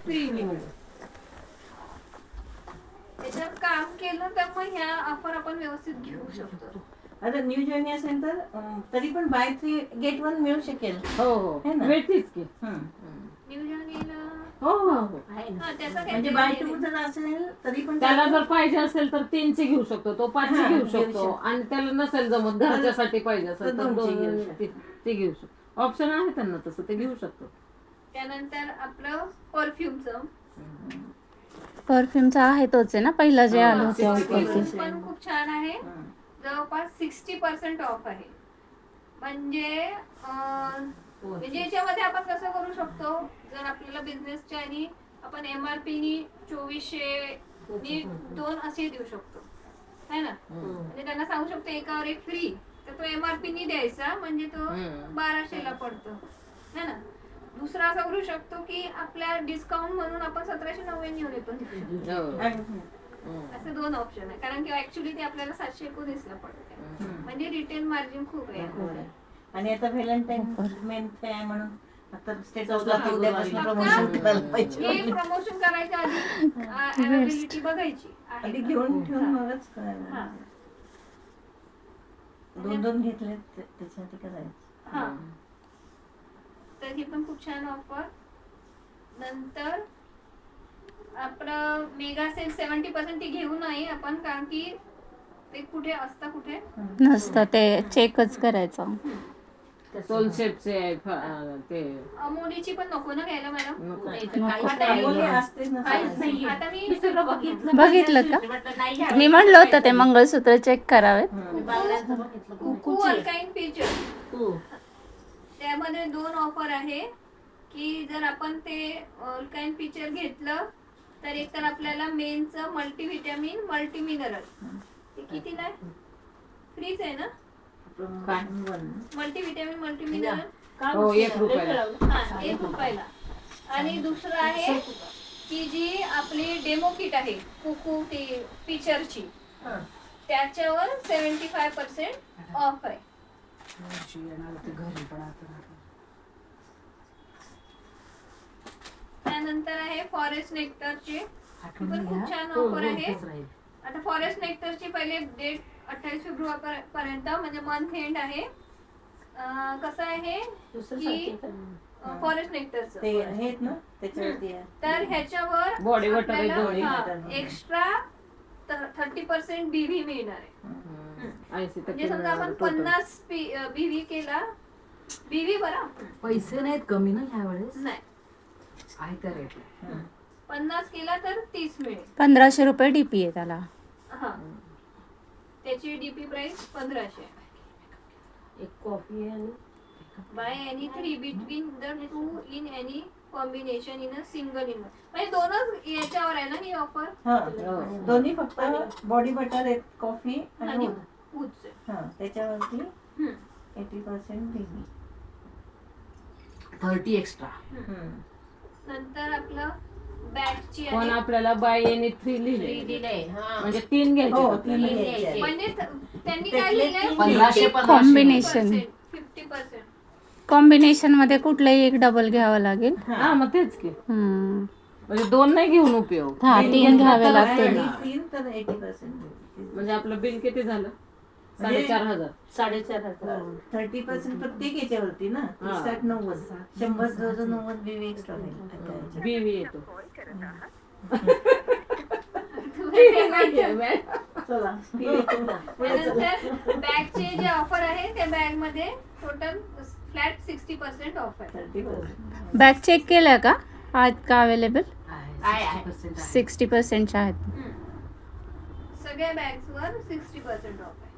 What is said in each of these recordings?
Free मिळेल. त्याच्यावर काम केलं तर मग ह्या ऑफर आपण व्यवस्थित घेऊ शकतो. आता न्यू जर्नी असेल तर तरी पण बाय 3 गेट 1 मिळू शकेल. हो हो है ना? मिळतीच की. न्यू जर्नीला हो हो हो त्याचा काही म्हणजे बाय 2 जर असेल तरी पण त्याला जर पाहिजे असेल तर 3चे घेऊ शकतो, तो 5चे हा, घेऊ घेऊ शकतो. शकतो. आणि त्याला नसेल जमत घरच्यासाठी पाहिजे असेल तर 2चे घेऊ 2 शकतो. ते घेऊ शकतो. ऑप्शन आहे त्यांना तसं, ते घेऊ शकतो. त्यानंतर आपलं परफ्यूमचं परफ्यूमचा आहे तोच आहे ना पहिला जे आलं होतं परफ्यूम ऑफरचं. पण खूप छान आहे. जवळपास 60% ऑफ आहे. म्हणजे म्हणजे याच्यामध्ये आपण कसं करू शकतो, जर आपल्याला बिझनेसच्या आणि आपण MRP नी 2400 नी 2 असे देऊ शकतो है ना. म्हणजे त्यांना सांगू शकतो एकावर एक फ्री, तर तो MRP नी द्यायचा म्हणजे तो 1200 ला पडतो है ना. दुसरा असा करू शकतो की आपल्या डिस्काउंट म्हणून आपण 1799 ने पण देऊ शकतो. असे 2 ऑप्शन आहे, कारण की ऍक्च्युली ते आपल्याला 719 ला पडते. म्हणजे रिटेन मार्जिन खूप आहे. आणि आता व्हॅलेंटाईन मेंथ आहे म्हणून आता स्टेटसला तर उद्यापासून प्रमोशन करायला पाहिजे. हे प्रमोशन करायच्या आधी अवेलेबिलिटी बघायची आहे आधी का? घेऊन ठेवून मगच करायला. 2 घेतले त्याच्यासाठी करायचं. हा तर ही पण खूप छान ऑफर. नंतर आपलं मेगा सेल 70% ती घेऊ नये आपण, कारण की ते कुठे असतं कुठे नसतं, ते चेकच करायचं. सोल शेपचे ते अमोलीची पण नको ना घ्यायला मॅडम. बोलले असतेच ना. आता मी सगळं बघितलं. बघितलं का? मी म्हणलं होतं ते मंगळसूत्र चेक करावेत. कुकू अल्काइन फीचर, त्यामध्ये 2 ऑफर आहे की जर आपण ते अल्काइन फीचर घेतलं तर एक तर आपल्याला मेनचं मल्टीव्हिटॅमिन मल्टी मिनरल ते कितीला आहे? फ्रीच आहे ना मल्टीव्हिटॅमिन मल्टी मिनरल. हो 1 रुपयाला. 1 रुपयाला. आणि दुसरं आहे की जी आपली डेमो किट आहे कुकू ती फीचरची, त्याच्यावर 75% ऑफ आहे. त्यानंतर आहे फॉरेस्ट नेक्टरची पण खूप छान ऑफर आहे. आता फॉरेस्ट नेक्टरची पहिले डेट 28 फेब्रुवारी पर्यंत म्हणजे मंथ एंड आहे. कसं आहे की फॉरेस्ट नेक्टरचं ते आहेत ना त्याच्यावरती आहे. तर ह्याच्यावर बॉडी वॉटर आहे दोन्ही. एक्स्ट्रा 30% BV मिळणार आहे. म्हणजे समजा आपण 50 BV केला, BV बरा पैसे नाहीत कमी ना ह्या वेळेस, नाही आहे त्या रेट 50 केला तर 30 मिळेल. 1500 रुपये DP आहे त्याला. हा त्याची DP प्राइस 1500. एक कॉफी आणि by any 3 between the 2 in any combination in a single in, म्हणजे 2च याच्यावर आहे ना ही ऑफर. हा दोन्ही फक्त बॉडी बटर एक कॉफी आणि आणि उच्च. हा त्याच्यावरती 80% बेबी. 30 एक्स्ट्रा. नंतर आपलं बॅगची पण आहे आपल्याला बाय एनी 3 लिहिले, म्हणजे 3 घ्यायचे हो फक्त. 3 घ्यायचे. म्हणजे त्यांनी काय लिहिलंय 1500 कॉम्बिनेशन 50%. कॉम्बिनेशन मध्ये कुठलंही एक डबल घ्यावं लागेल. हा मग तेच की, हम्म. म्हणजे 2 नाही घेऊन उपयोग. हा 3 घ्यावे लागतील. 3 तर 80% म्हणजे आपलं बिल किती झालं? 4500. 30% प्रत्येक याच्यावरती ना. 60 90 100 जवळ 90 बेबी एक्स्ट्रा बीवी येतो. चला. त्यानंतर बॅगचे जे ऑफर आहे त्या बॅग मध्ये टोटल फ्लॅट 60% ऑफ आहे. 30% बॅग चेक केल्या का? आहेत का अवेलेबल? 60% 60% आहेत. सगळ्या बॅग्स वर 60% ऑफ आहे.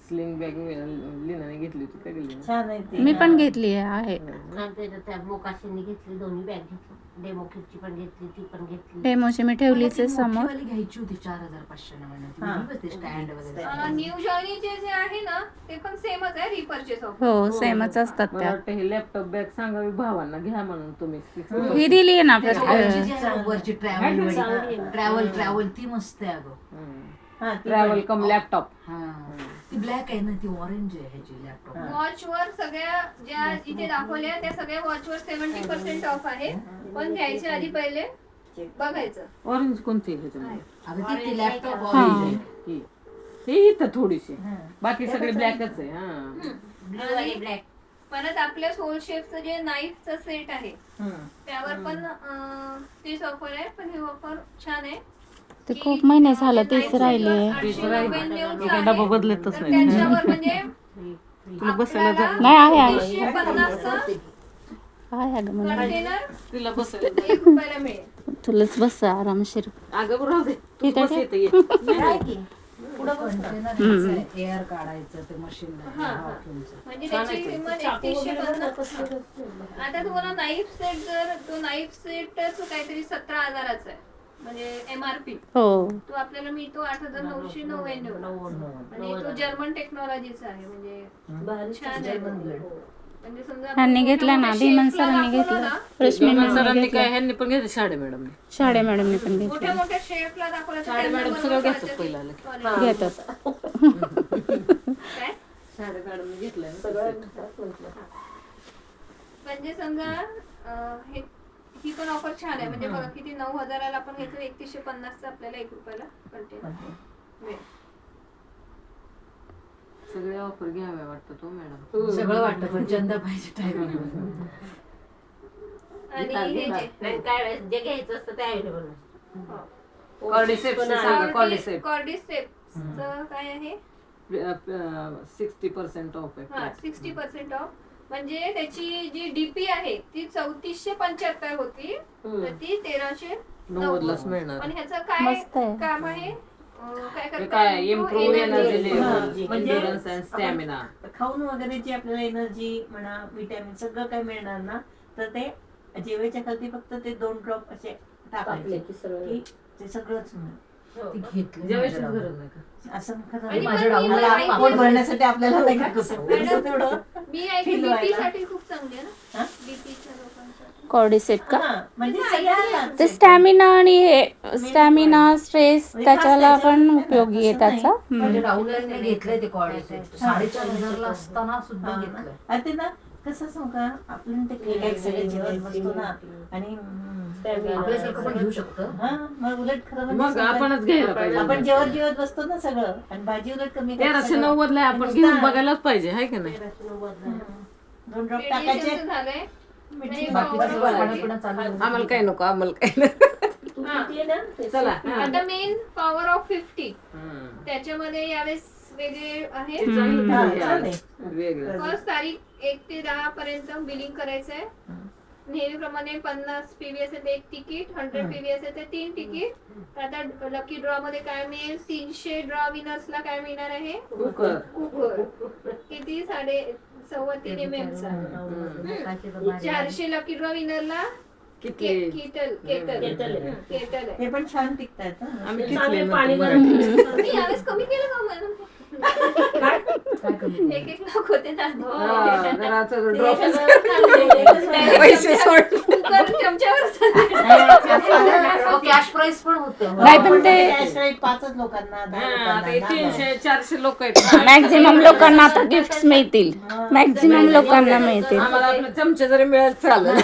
स्लिंग बॅग लिनाने घेतली होती का गेली? छान आहे ती. मी पण घेतली आहे. त्या मोकाशीने घेतली, दोन्ही बॅग घेतली, डेमो किटची पण घेतली, ती पण घेतली. डेमोची मी ठेवलीच आहे समोर. मोठीवाली घ्यायची होती 4500 महिन्याची स्टँड वगैरे. न्यू जर्नीचे जे आहे ना ते पण सेमच आहे रिपर्चेस ऑफर. हो सेमच असतात मला त्या. वाटतं हे लॅपटॉप बॅग सांगावी भावांना घ्या म्हणून तुम्ही. ही दिली आहे ना वरची जी आहे, वरची ट्रॅव्हल ती मस्त आहे अगं. हा ती ट्रॅव्हल कम लॅपटॉप. हा ती ब्लॅक आहे ना, ती ऑरेंज आहे ह्याची लॅपटॉप. वॉचवर सगळ्या ज्या इथे दाखवल्या त्या सगळ्या वॉचवर 70% ऑफ आहे. पण घ्यायच्या आधी पहिले बघायचं. ऑरेंज कोणती आहे त्याच्यामध्ये? अगं ती लॅपटॉप हा. ऑरेंज आहे. ही. हे इथं थोडीशी, बाकी सगळे ब्लॅकच आहे. हा ब्लू आणि ब्लॅक. परत आपल्या सोल शेफचं जे नाईफचं सेट आहे त्यावर पण तीच ऑफर आहे. पण ही ऑफर छान आहे. ते खूप महिने झालं तेच राहिले. काय डबा बदलतच नाही. त्याच्यावर म्हणजे तुला बसायला आपल्याला नाही आहे आहे. 350 आहे अगं मला कंटेनर तिला बसायला 1 रुपयाला मिळेल. तुलाच बस आरामशीर. अगं राहू दे, तू ठीक आहे, बस ठीक. येते ये. काय की पुढं बसतं. एअर काढायचं ते मशीन. म्हणजे त्याची किंमत 3150. आता तुम्हाला नाईफ सेट, जर तो नाईफ सेटच काहीतरी 17,000चा आहे म्हणजे MRP. हो तो आपल्याला मिळतो 8,999. आणि तो जर्मन टेक्नॉलॉजीचा आहे. म्हणजे छान आहे. म्हणजे समजा ह्यांनी घेतला ना, मोठ्या धीमन शेफला सरांनी दाखवलं घेतला. ना, रश्मी विमान मॅडमने सरांनी घेतला. काय, ह्यांनी पण घेतलं, शाळे मॅडमने. शाळे मॅडमने पण मोठ्या घेतला. मोठ्या शेफला दाखवलं तर शाळे त्यांना मॅडम बनवून सगळं घेतात द्यायचं. पहिला. घेतात. काय? शाळे मॅडमने घेतलंय ना set. म्हणजे समजा ही पण ऑफर छान आहे. म्हणजे बघा किती, 9,000ला आपण घेतलं, 3150 आपल्याला 1 रुपयाला कंटेनर मिळेल. सगळे ऑफर घ्याव्या वाटतं तो मॅडम. सगळं वाटतं पण चंदा पाहिजे टायमिंग. आणि हे जे नाही काय जे घ्यायचं असतं ते अवेलेबल नसतं. कॉर्डिसेप्स सांगा. कॉर्डिसेप कॉर्डिसेप्सचं काय आहे? 60% ऑफ आहे. हा 60% ऑफ. म्हणजे त्याची जी डीपी आहे ती 3475 होती, तर ती 1390 मिळणार. पण ह्याचं काय मस्त आहे. काम आहे? काय हे करता? काय इम्प्रूव्ह एनर्जी हा, लेवल, म्हणजे एंड्युरन्स अँड स्टॅमिना. खाऊन वगैरे जी आपल्याला एनर्जी म्हणा, विटॅमिन सगळं काय मिळणार ना, तर ते जेवायच्या खालती फक्त ते 2 ड्रॉप असे टाकायचे की ते सगळंच मिळेल. ती घेतली जेवायचीच माझ्या गरज नाही का? असं खरं आणि माझ्या पण डाऊनला मला आहे. पोट भरण्यासाठी आपल्याला नाही का कसं मॅडम, तेवढं मी ऐकलं feel बीपी व्हायला. साठी खूप चांगली आहे ना, हा? बीपीच्या लोकांसाठी. कॉर्डिसेट का? हा, म्हणजे सगळ्यांना ते स्टॅमिना आणि हे स्टॅमिना, स्ट्रेस म्हणजे खास त्याच्याला पण त्याच्यावर उपयोगी आहे असं नाही. त्याचा. माझ्या डाऊनलाईनने घेतलंय ते कॉर्डिसेट. 4,500ला असताना सुद्धा हा. घेतलंय. आणि ते ना कसं सांगू का, आपण ते केक सगळे जेवण बसतो ना आणि आपल्यासारखं पण घेऊ शकतं. हा, मग उलट खरं म्हणजे मग सांगायचं, आपणच घ्यायला पाहिजे. आपण जेवत बसतो ना सगळं, आणि भाजी उलट कमी करायचं 1390 ला आपण नुसतं घेऊन बघायलाच पाहिजे, हाय का नाही? 2 ड्रॉप टाकायचे. रेडिएशनचं झालंय. मिरची बाकीचं power सगळं of खाणंपिणं चालू आहे. आम्हाला काय नको, आम्हाला काय नको. हा. चला. हा. आता मेन पॉवर ऑफ 50 हम्म. त्याच्यामध्ये यावेळेस वेगळे आहे. ते चांगलं हा, आहे. चालेल. वेगळं. फर्स्ट तारीख 1 ते 10 पर्यंत बिलिंग करायचंय. नेहमीप्रमाणे 50 PV असेल तर 1 तिकीट, 100 PV असेल तर 3 तिकीट. तर आता लकी ड्रॉ मध्ये काय मिळेल? 300 ड्रॉ विनर्सला काय मिळणार आहे? कुकर. कुकर. किती? 3.5 mm चा. 400 लकी ड्रॉ विनरला किती? केटल आहे. ते पण छान टिकतात हं. आम्ही किती म्हणतो. मी यावेळेस कमी केलं का मॅडम? काय कमी? एक लाख होते ना. हा, जरा असं ते drop- सगळं पैसे सोड. कुकर चमच्यावर कॅश प्राइस पण होतं. नाही, पण ते कॅश राईट 5च लोकांना, 10 हा, लोकांना, ते 10 300-400 लोक आहेत. मॅक्झिमम लोकांना आता गिफ्ट मिळतील. मॅक्झिमम लोकांना मिळतील. आम्हाला आपले चमचे जरी मिळाल चालेल.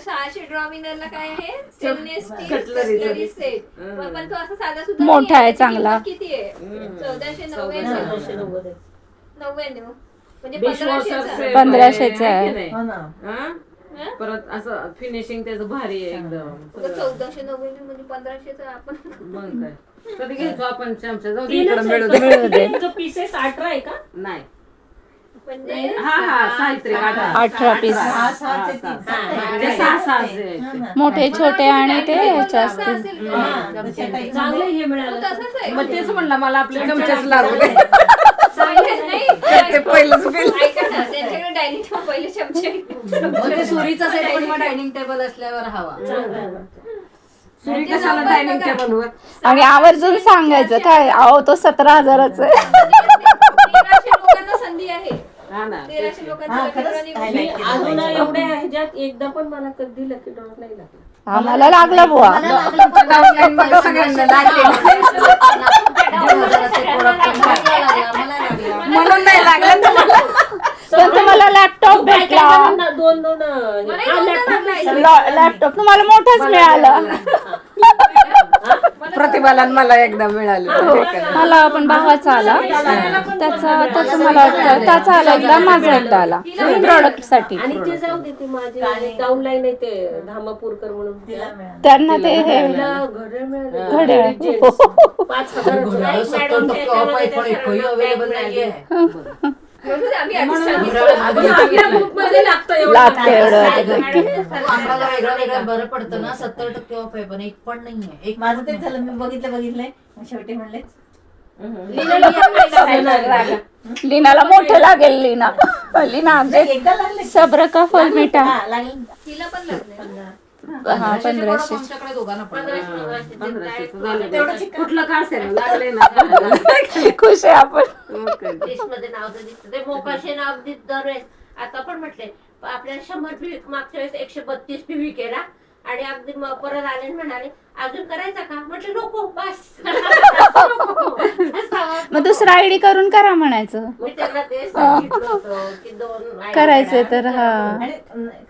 600 ड्रॉ विनरला काय आहे? Cutlery cutlery set. पण तो असा साधा सुद्धा मोठा नाही आहे, चांगला. किती आहे? 1499. म्हणजे Dishwasher 1500 set 1500 आहे, आहे. है की नाही? हो ना. हा? परत असं फिनिशिंग त्याचं भारी आहे एकदम. 1499 म्हणजे 1500 आपण मग काय, कधी घ्यायचो आपण चमचे? जाऊ दे, तीनच इकडं मिळू आहेत. दे. त्यांचं पीसेस 18 आहे का? नाही. म्हणजे हा हा, साहित्रिक 18 piece. 6-6 चे तीन. म्हणजे 6-6 हा ना. मोठे छोटे आणि ते ह्याचे असतील. असेल हा, ते. तशा type चांगलं मध्ये. हे मिळालं. तसंच आहे. मग तेच म्हणलं, मला आपले चमचेच लागू दे. नाही, ते पहिलंच बिल. ऐका ना, त्यांच्याकडे डायनिंग टेबल पहिले चमचे. मग ते सुरीचा सेट पण मग डायनिंग टेबल असल्यावर हवा. सुरी कशाला डायनिंग टेबलवर? आणि आवर्जून सांगायचं काय, अहो तो 17,000चा आहे. 1300 लोकांना संधी आहे. हा ना, 1300 हा, लोकांचं खरंच लकी ड्रॉ highlight निघू केलं. अजून पाहिजे. एवढ्या ह्याच्यात एकदा पण मला कधी लकी ड्रॉ नाही लागला. आम्हाला लागला बुवा. मला लागलं पण online मध्ये सगळ्यांना लागलेलं. 1,500चे product पण मला लागला, मला लागला. म्हणून नाही लागला तुम्हाला. पण तुम्हाला लॅपटॉप भेटला. दोन मलाही दोनदा लागलाय. लॅपटॉप तुम्हाला मोठाच मिळाला. प्रतिभाला मला एकदा मिळालं. मला पण भावाचा आला. त्याचा मला वाटतं त्याचा आला एकदा, माझा एकदा आला प्रोडक्ट साठी. आणि ते जाऊ दे, ते माझे डाऊनलाईन आहे ते धामापूरकर म्हणून तिला मिळालं. त्यांना ते हे तिला घड्याळ मिळालं. घड्याळ. जेंट्स. 5,000 घड्याळ 70% ऑफ आहे, पण एकही अवेलेबल नाहीये. म्हणून आम्ही आधीच सांगितलं. आपल्या ग्रुपमध्ये लागतं एवढं. लागतं एवढं. आम्हाला वेगळं वेगळं बरं पडतं ना. 70% ऑफ आहे, पण एक पण नाहीये. एक माझं तेच झालं, मी बघितलंय मग शेवटी म्हणले लीनाला मोठं लागेल. लीना एकदा लागले सब्र का फल मिठा. हा, लागले. तिला पण लागलंय. हा 1500. आमच्याकडे दोघांना पण 1500चं झालं. तेवढं चिकन. कुठलं का असेल लागले ना. खुश आहे आपण. ओके. मध्ये नाव तर दिसतं ते मोकाशे नाव अगदी दरवेळेस. आता पण म्हटले आपल्याला 100 PV मागच्या वेळेस 132 PV केला आणि अगदी परत आले आणि म्हणाले अजून करायचा का, म्हटलं नको बस. मग दुसरा आयडी करून करा म्हणायचं. मी त्यांना ते सांगितलं होतं की 2 ID करायचंय करा. तर हा. आणि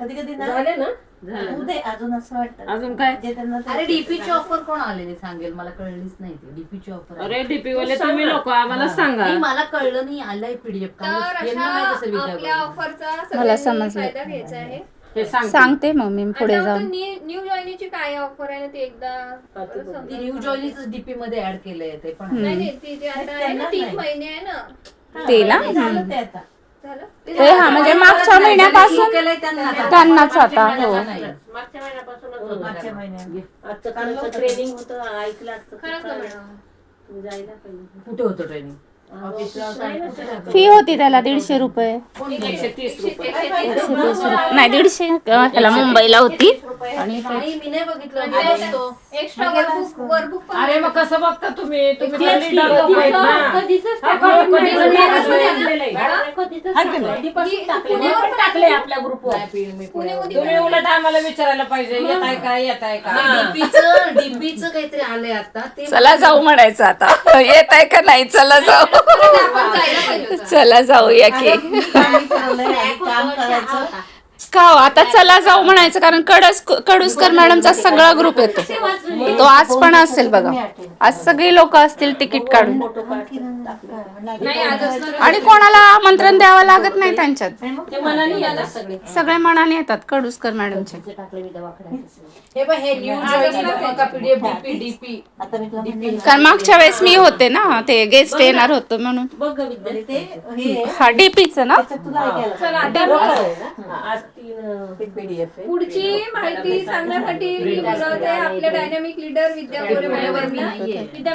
कधी कधी ना झाले ना. झालं. उदय अजून असं वाटतं अजून काय? जे त्यांना ते- अरे डीपीची ऑफर कोण आलेली सांगेल, मला कळलीच नाही ती डीपीची ऑफर. अरे डीपी वाले तुम्ही लोक आम्हाला सांगा. मला कळलं नाही, आलाय पीडीएफ. तर अशा आपल्या ऑफरचा मला सगळ्यांनी समजलं. फायदा घ्यायचा आहे. हे सांगते मग मी पुढे जाऊन. न्यू जॉईनिंगची काय ऑफर आहे ना ते एकदा समजा. न्यू जॉईनीच डीपी मध्ये ऍड केलंय ते पण. नाही नाही, ती जे आता आहे ना 3 महिने आहे ना. हा, ते ना? झालं ते आता झालं ते हा म्हणजे मागच्या महिन्यापासून केलंय त्यांना. त्यांनाच आता हो. मागच्या महिन्यापासूनच होतं मागच्या त्यांना. महिन्यात आजचं कालचं ट्रेनिंग होतं, ऐकलं असतं. खरंच ना मॅडम. तुम्ही जायला पाहिजे. कुठे होतं ट्रेनिंग? ऑफिसला फी होती त्याला 150 रुपये. 130 रुपये. 130 रुपये नाही 150 त्याला मुंबईला होती. आणि मी नाही बघितलं. एक्स्ट्रा वर्कबुक पण अरे मग कसं बघता तुम्ही तेच तुम्ही की, leader लोक आहेत ना. कधीच हा, कधीच टाकलेलं आहे. कधीच हा की नाही? कधीपासून टाकले. मी पण टाकले आपल्या ग्रुपवर. पुण्यामध्ये तुम्ही उलट आम्हाला विचारायला पाहिजे येत आहे का येत आहे का. डीपीचं काहीतरी आलंय आता ते. चला जाऊ म्हणायचं आता. येत आहे का नाही, चला जाऊ. आपण जायला पाहिजे होतं. चला जाऊया की. आता मी ठरवलंय, आधी काम करायचं. का हो, आता चला जाऊ म्हणायचं कारण कडुसकर मॅडमचा सगळा ग्रुप येतो. तो आज पण असेल बघा. आज सगळी लोक असतील तिकीट काढून. नाही आजच ना. आणि कोणाला आमंत्रण द्यावं लागत नाही त्यांच्यात. ते मनाने यायला सगळे. सगळे मनाने येतात कडुसकर मॅडमचे. टाकले मी दवाखान्यात. हे बघ हे न्यू जॉईनिंग पीडीएफ डीपी आता मी तुला म्हणले ना, कारण मागच्या वेळेस मी होते ना, ते गेस्ट येणार होतो म्हणून. बघ ग विद्या. आणि ते हे हा डीपीचं ना. त्याच्यात तुला ऐकायला चला पाहिजे. आता आज 3 PDF आहे. पुढची माहिती सांगण्यासाठी मी बोलवते आपल्या डायनामिक लीडर विद्या गोरे मॅडम यांना. विद्या